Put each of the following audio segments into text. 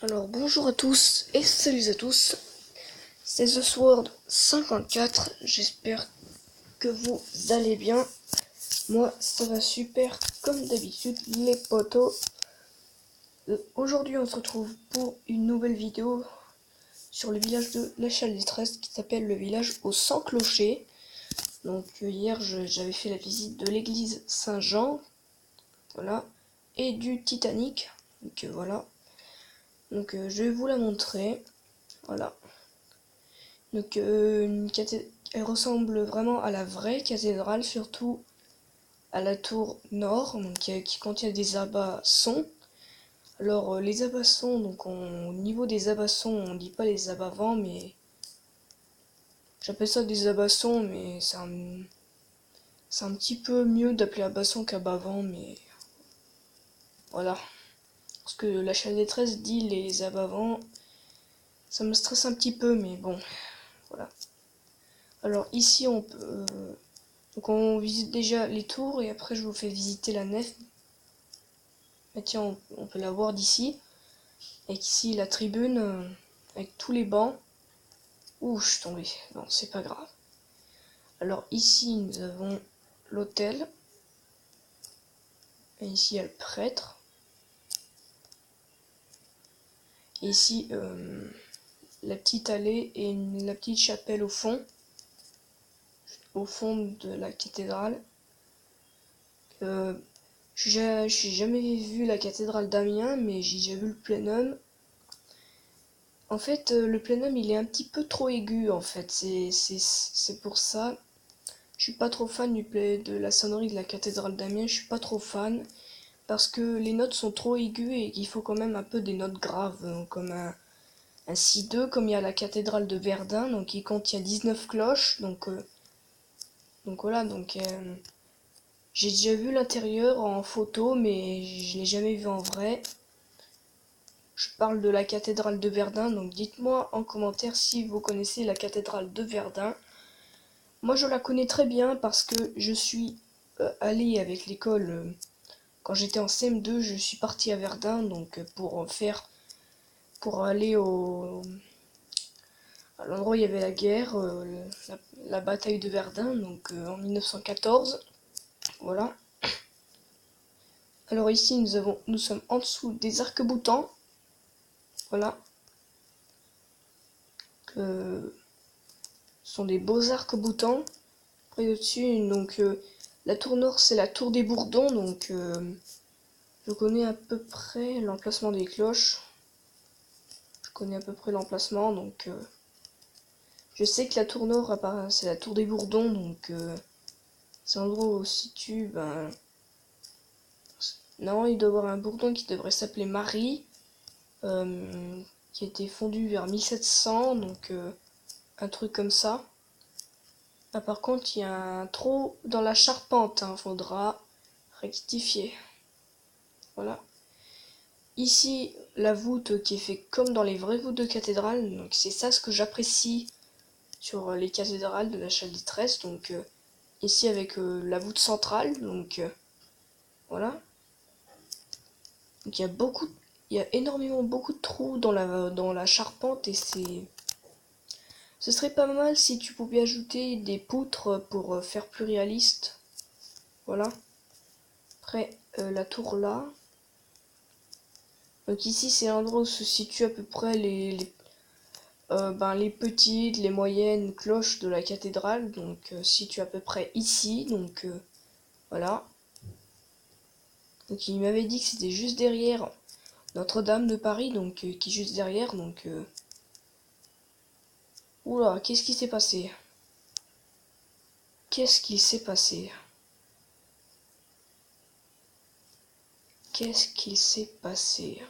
Alors bonjour à tous et salut à tous, c'est The Sword 54, j'espère que vous allez bien. Moi ça va super comme d'habitude les potos. Aujourd'hui on se retrouve pour une nouvelle vidéo sur le village de la Chale-des-Tresses qui s'appelle le village aux 100 clochers. Donc hier j'avais fait la visite de l'église Saint-Jean, voilà, et du Titanic, donc voilà. Donc je vais vous la montrer, voilà. Donc elle ressemble vraiment à la vraie cathédrale, surtout à la tour nord, donc, qui contient des abassons. Alors les abassons, donc au niveau des abassons, on dit pas les abavants, mais j'appelle ça des abassons, mais c'est un petit peu mieux d'appeler abasson qu'abavant, mais voilà. Parce que la Chale-des-Tresses dit les abavants, ça me stresse un petit peu, mais bon, voilà. Alors ici on peut donc on visite déjà les tours et après je vous fais visiter la nef. Mais tiens, on peut la voir d'ici. Avec ici la tribune, avec tous les bancs. Ouh, je suis tombée. Non, c'est pas grave. Alors ici nous avons l'hôtel. Et ici il y a le prêtre. Et ici la petite allée et la petite chapelle au fond de la cathédrale. Je n'ai jamais vu la cathédrale d'Amiens, mais j'ai déjà vu le plénum. En fait, le plénum, il est un petit peu trop aigu, en fait. C'est pour ça. Je suis pas trop fan de la sonnerie de la cathédrale d'Amiens. Je suis pas trop fan. Parce que les notes sont trop aiguës et qu'il faut quand même un peu des notes graves. Comme un si-deux, comme il y a la cathédrale de Verdun. Donc, qui contient 19 cloches. Donc voilà. J'ai déjà vu l'intérieur en photo, mais je l'ai jamais vu en vrai. Je parle de la cathédrale de Verdun, donc dites-moi en commentaire si vous connaissez la cathédrale de Verdun. Moi je la connais très bien parce que je suis allé avec l'école, quand j'étais en CM2, je suis parti à Verdun donc pour aller à l'endroit où il y avait la guerre, la bataille de Verdun, donc en 1914. Voilà. Alors ici nous sommes en dessous des arcs-boutants. Voilà. Ce sont des beaux arcs-boutants. Après au-dessus, donc la tour nord c'est la tour des Bourdons, donc je connais à peu près l'emplacement des cloches. Je connais à peu près l'emplacement, donc je sais que la tour nord c'est la tour des Bourdons, donc c'est l'endroit où se situe, non, il doit y avoir un bourdon qui devrait s'appeler Marie, qui a été fondu vers 1700, donc un truc comme ça. Ah, par contre, il y a un trou dans la charpente, hein, faudra rectifier. Voilà. Ici, la voûte qui est faite comme dans les vraies voûtes de cathédrale, donc c'est ça ce que j'apprécie sur les cathédrales de la Chale-des-Tresses. Donc ici avec la voûte centrale, donc voilà. Donc il y a énormément beaucoup de trous dans la charpente et ce serait pas mal si tu pouvais ajouter des poutres pour faire plus réaliste. Voilà. Après la tour là. Donc ici c'est l'endroit où se situent à peu près les petites, les moyennes cloches de la cathédrale, donc situées à peu près ici, donc voilà. Donc il m'avait dit que c'était juste derrière Notre-Dame de Paris, donc qui est juste derrière, donc oula, qu'est-ce qui s'est passé? Qu'est-ce qui s'est passé? Qu'est-ce qui s'est passé?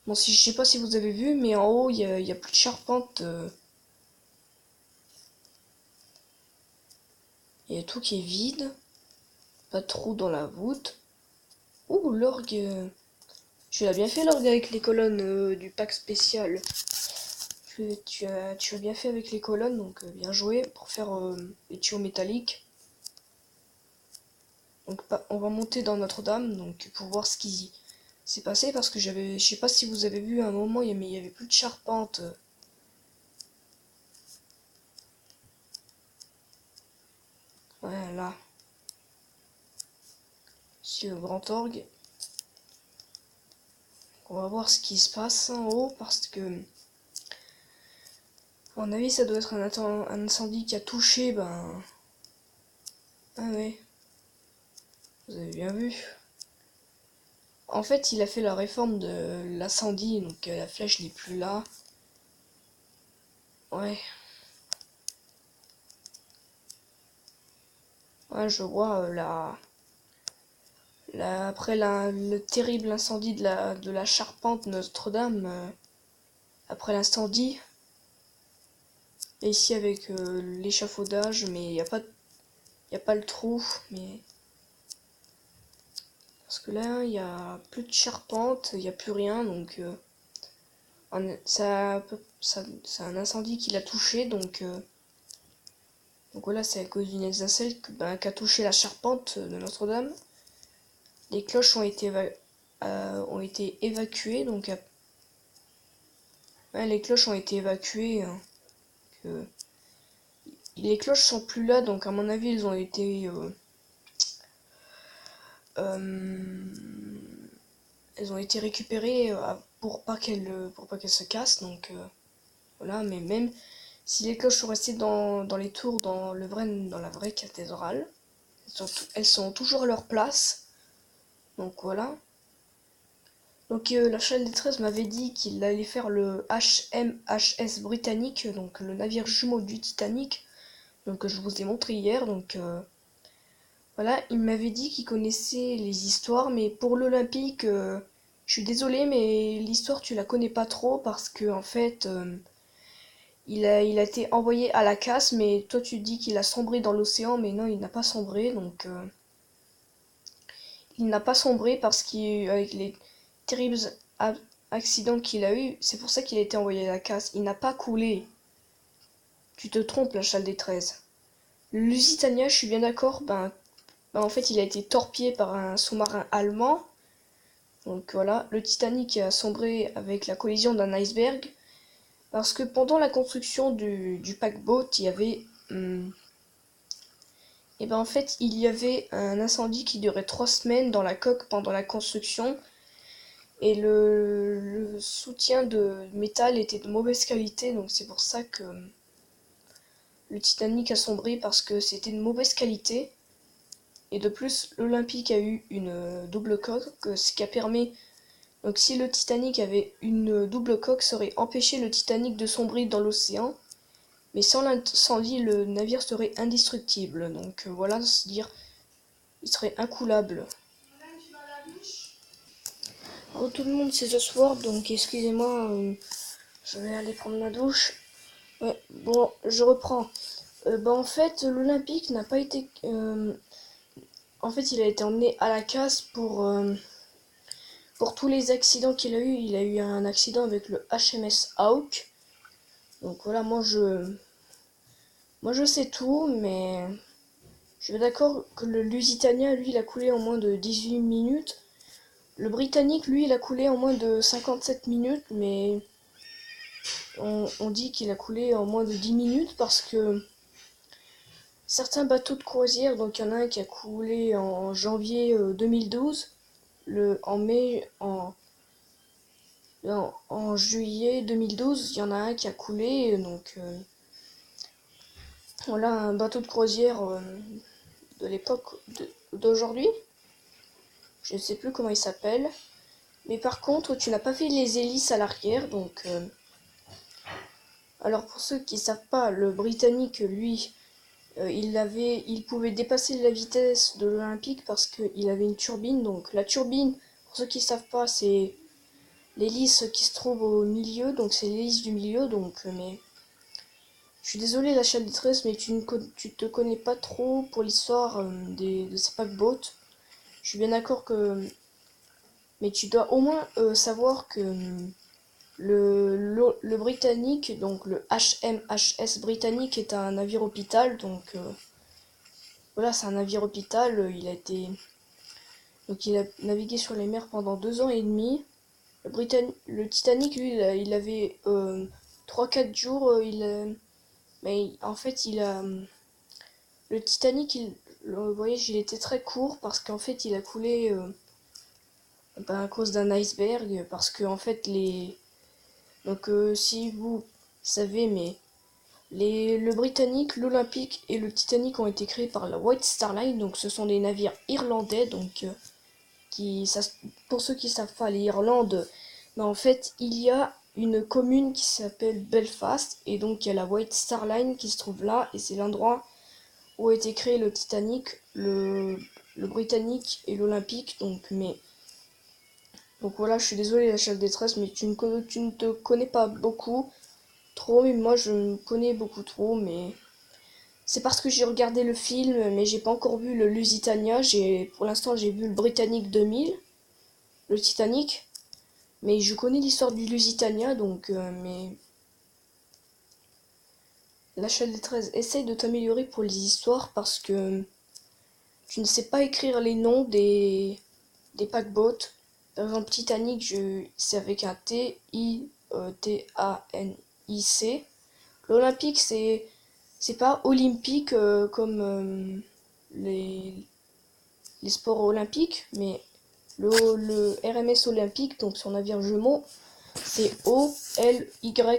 Bon, si je sais pas si vous avez vu, mais en haut il y a plus de charpente. Il y a tout qui est vide. Pas de trou dans la voûte. Ouh, l'orgue. Tu l'as bien fait l'orgue avec les colonnes du pack spécial. Tu as bien fait avec les colonnes, donc bien joué pour faire les tuyaux métalliques. Donc on va monter dans Notre-Dame donc pour voir ce qui s'est passé parce que je sais pas si vous avez vu à un moment, il y avait plus de charpente. Ouais, là. C'est le grand orgue. On va voir ce qui se passe en haut parce que, à mon avis, ça doit être un incendie qui a touché, ben. Ah ouais, vous avez bien vu. En fait, il a fait la réforme de l'incendie, donc la flèche n'est plus là. Ouais. Ouais, je vois après le terrible incendie de la charpente Notre-Dame, après l'incendie, et ici avec l'échafaudage, mais y a pas le trou, mais parce que là, il y a plus de charpente, il y a plus rien, donc c'est un incendie qui l'a touché, donc voilà, c'est à cause d'une étincelle qui a touché la charpente de Notre-Dame. Les cloches ont été évacuées, donc ouais, les cloches ont été évacuées. Hein, les cloches sont plus là, donc à mon avis, euh, elles ont été récupérées pour pas qu'elles se cassent. Donc voilà, mais même si les cloches sont restées dans les tours, dans la vraie cathédrale, elles sont toujours à leur place. Donc voilà. Donc la Charles 13 m'avait dit qu'il allait faire le HMHS Britannique, donc le navire jumeau du Titanic, donc que je vous ai montré hier. Donc voilà, il m'avait dit qu'il connaissait les histoires, mais pour l'Olympique, je suis désolée, mais l'histoire tu la connais pas trop parce que en fait, il a été envoyé à la casse, mais toi tu dis qu'il a sombré dans l'océan, mais non, il n'a pas sombré, donc il n'a pas sombré parce qu'avec les terribles accidents qu'il a eu, c'est pour ça qu'il a été envoyé à la casse. Il n'a pas coulé. Tu te trompes, la Chale des 13. Le Lusitania, je suis bien d'accord, en fait, il a été torpillé par un sous-marin allemand. Donc voilà, le Titanic a sombré avec la collision d'un iceberg. Parce que pendant la construction du paquebot, il y avait. Et en fait, il y avait un incendie qui durait 3 semaines dans la coque pendant la construction. Et le soutien de métal était de mauvaise qualité, donc c'est pour ça que le Titanic a sombré parce que c'était de mauvaise qualité. Et de plus, l'Olympique a eu une double coque, ce qui a permis. Donc si le Titanic avait une double coque, ça aurait empêché le Titanic de sombrer dans l'océan. Mais sans l'incendie, le navire serait indestructible. Donc voilà, c'est-à-dire, il serait incoulable. Oh, tout le monde c'est ce soir, donc excusez-moi, je vais aller prendre ma douche. Ouais, bon, je reprends. En fait, l'Olympique n'a pas été. En fait, il a été emmené à la casse pour tous les accidents qu'il a eu. Il a eu un accident avec le HMS Hawk. Donc voilà, moi je sais tout, mais je suis d'accord que le Lusitania, lui, il a coulé en moins de 18 minutes. Le Britannique, lui, il a coulé en moins de 57 minutes, mais on dit qu'il a coulé en moins de 10 minutes parce que certains bateaux de croisière, donc il y en a un qui a coulé en janvier 2012, en juillet 2012, il y en a un qui a coulé, donc voilà un bateau de croisière de l'époque d'aujourd'hui. Je ne sais plus comment il s'appelle. Mais par contre, tu n'as pas fait les hélices à l'arrière, donc alors pour ceux qui ne savent pas, le Britannique, lui, il pouvait dépasser la vitesse de l'Olympique parce qu'il avait une turbine. Donc la turbine, pour ceux qui ne savent pas, c'est l'hélice qui se trouve au milieu, donc c'est l'hélice du milieu. Donc, mais je suis désolé, la Chale des 13, mais tu te connais pas trop pour l'histoire de ces paquebots. Je suis bien d'accord que, mais tu dois au moins savoir que le Britannique, donc le HMHS Britannique, est un navire hôpital, donc Voilà, c'est un navire hôpital. Donc il a navigué sur les mers pendant 2 ans et demi. Le Titanic, lui, il avait 3-4 jours. Mais en fait, le Titanic, le voyage, il était très court parce qu'en fait, il a coulé à cause d'un iceberg. Parce que, en fait, donc, si vous savez, mais le Britannique, l'Olympique et le Titanic ont été créés par la White Star Line. Donc, ce sont des navires irlandais. Donc, pour ceux qui savent pas, l'Irlande, ben, en fait, il y a une commune qui s'appelle Belfast. Et donc, il y a la White Star Line qui se trouve là. Et c'est l'endroit où a été créé le Titanic, le Britannique et l'Olympique. Donc voilà, je suis désolée la chef détresse, mais tu ne te connais pas beaucoup trop, mais moi je me connais beaucoup trop, mais c'est parce que j'ai regardé le film, mais j'ai pas encore vu le Lusitania. Pour l'instant j'ai vu le Britannique 2000, le Titanic, mais je connais l'histoire du Lusitania, mais la chef détresse, essaye de t'améliorer pour les histoires parce que tu ne sais pas écrire les noms des paquebots. Par exemple, Titanic, c'est avec un T-I-T-A-N-I-C. L'Olympique, c'est pas olympique comme les, les sports olympiques, mais le RMS olympique, donc son navire jumeau, c'est O-L-Y-M-P-I-C.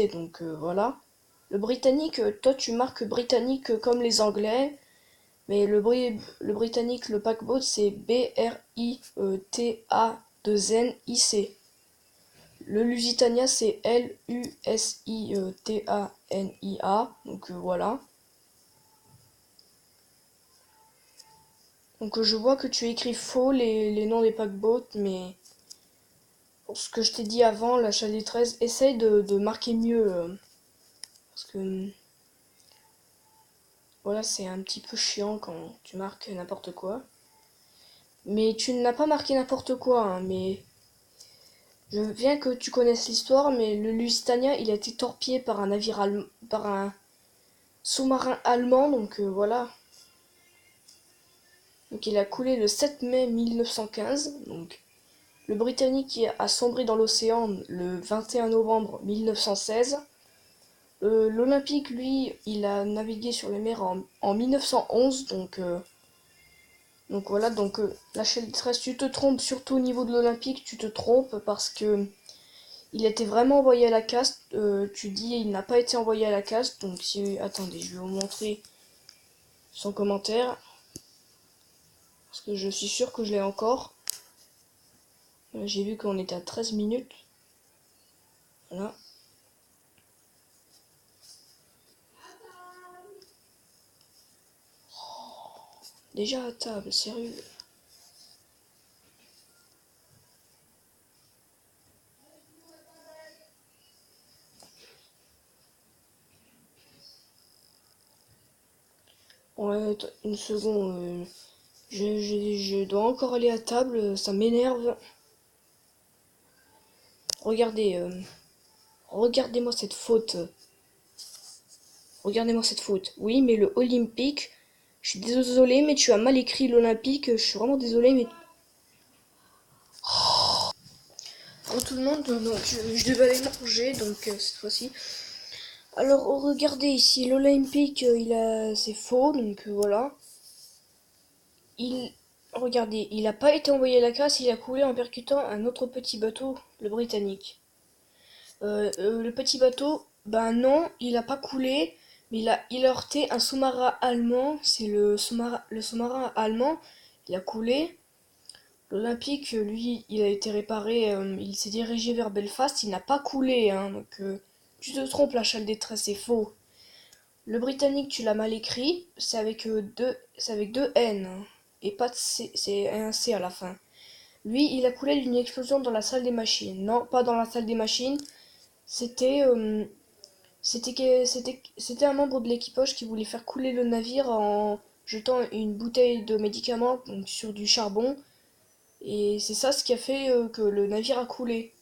Donc voilà. Le britannique, toi tu marques britannique comme les anglais. Mais le britannique, le paquebot, c'est B-R-I-T-A-2-N-I-C. Le Lusitania, c'est L-U-S-I-T-A-N-I-A. Donc voilà. Donc je vois que tu écris faux les noms des paquebots, mais pour ce que je t'ai dit avant, la chalet 13, essaye de marquer mieux. Parce que voilà, c'est un petit peu chiant quand tu marques n'importe quoi. Mais tu n'as pas marqué n'importe quoi, hein, mais je veux bien que tu connaisses l'histoire, mais le Lusitania, il a été torpillé par par un sous-marin allemand, donc voilà. Donc il a coulé le 7 mai 1915. Donc le Britannique a sombré dans l'océan le 21 novembre 1916. L'Olympique, lui, il a navigué sur les mers en 1911. Donc voilà, la chaîne 13, tu te trompes, surtout au niveau de l'Olympique, tu te trompes parce que il a été vraiment envoyé à la caste. Tu dis il n'a pas été envoyé à la caste. Donc si. Attendez, je vais vous montrer son commentaire. Parce que je suis sûr que je l'ai encore. J'ai vu qu'on était à 13 minutes. Voilà. Déjà à table, sérieux. Ouais, une seconde. Je dois encore aller à table, ça m'énerve. Regardez, regardez-moi cette faute. Regardez-moi cette faute. Oui, mais le olympique, je suis désolé, mais tu as mal écrit l'olympique. Je suis vraiment désolé, mais. Pour tout le monde, donc je devais aller manger, donc cette fois-ci. Alors regardez ici, l'olympique, c'est faux, donc voilà. Il, regardez, il n'a pas été envoyé à la casse, il a coulé en percutant un autre petit bateau, le Britannique. Le petit bateau, ben non, il a pas coulé, mais il a heurté un sous-marin allemand. C'est le sous-marin allemand. Il a coulé. L'Olympique, lui, il a été réparé. Il s'est dirigé vers Belfast. Il n'a pas coulé, hein. Donc, tu te trompes, la chale détresse, c'est faux. Le Britannique, tu l'as mal écrit. C'est avec deux N, hein, et pas de C. C'est un C à la fin. Lui, il a coulé d'une explosion dans la salle des machines. Non, pas dans la salle des machines. C'était c'était un membre de l'équipage qui voulait faire couler le navire en jetant une bouteille de médicaments donc, sur du charbon. Et c'est ça ce qui a fait que le navire a coulé.